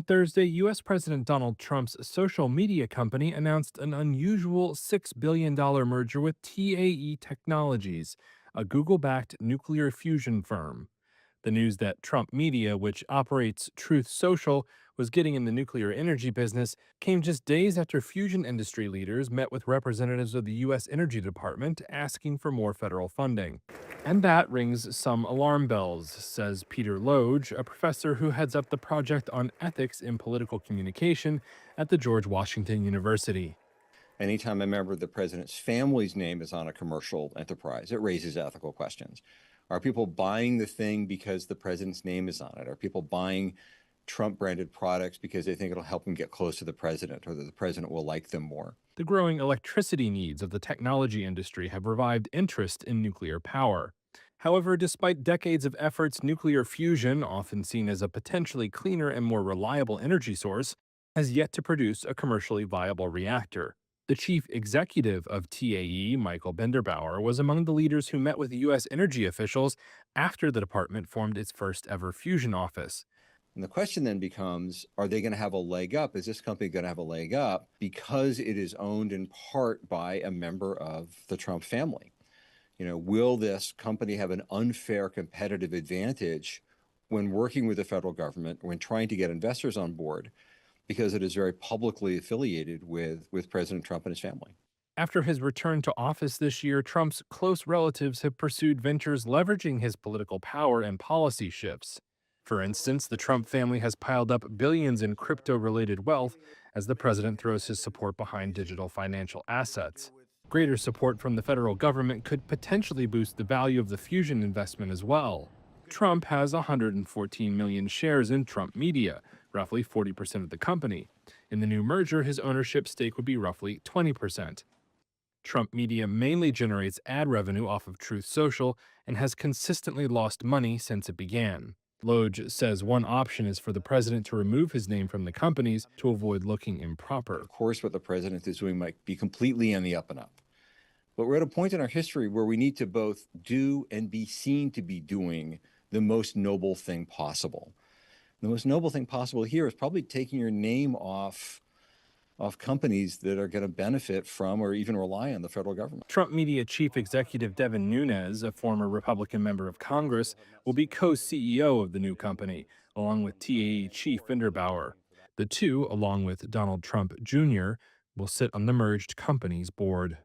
Thursday, U.S. President Donald Trump's social media company announced an unusual $6 billion merger with TAE Technologies, a Google backed nuclear fusion firm. The news that Trump Media, which operates Truth Social, was getting in the nuclear energy business came just days after fusion industry leaders met with representatives of the U.S. Energy Department asking for more federal funding. And that rings some alarm bells, says Peter Loge, a professor who heads up the project on ethics in political communication at the George Washington University. Anytime a member of the president's family's name is on a commercial enterprise, it raises ethical questions. Are people buying the thing because the president's name is on it? Are people buying Trump branded products because they think it'll help them get close to the president or that the president will like them more? The growing electricity needs of the technology industry have revived interest in nuclear power. However, despite decades of efforts, nuclear fusion, often seen as a potentially cleaner and more reliable energy source, has yet to produce a commercially viable reactor. The chief executive of TAE, Michael Benderbauer, was among the leaders who met with U.S. energy officials after the department formed its first ever fusion office. And the question then becomes, are they going to have a leg up? Is this company going to have a leg up because it is owned in part by a member of the Trump family? Will this company have an unfair competitive advantage when working with the federal government, when trying to get investors on board, because it is very publicly affiliated with President Trump and his family? After his return to office this year, Trump's close relatives have pursued ventures leveraging his political power and policy shifts. For instance, the Trump family has piled up billions in crypto related wealth as the president throws his support behind digital financial assets. Greater support from the federal government could potentially boost the value of the fusion investment as well. Trump has 114 million shares in Trump Media, roughly 40% of the company. In the new merger, his ownership stake would be roughly 20%. Trump Media mainly generates ad revenue off of Truth Social and has consistently lost money since it began. Loge says one option is for the president to remove his name from the companies to avoid looking improper. Of course, what the president is doing might be completely on the up and up. But we're at a point in our history where we need to both do and be seen to be doing the most noble thing possible. The most noble thing possible here is probably taking your name off companies that are going to benefit from or even rely on the federal government. Trump Media chief executive Devin Nunes, a former Republican member of Congress, will be co-CEO of the new company, along with TAE chief Binderbauer. The two, along with Donald Trump Jr., will sit on the merged company's board.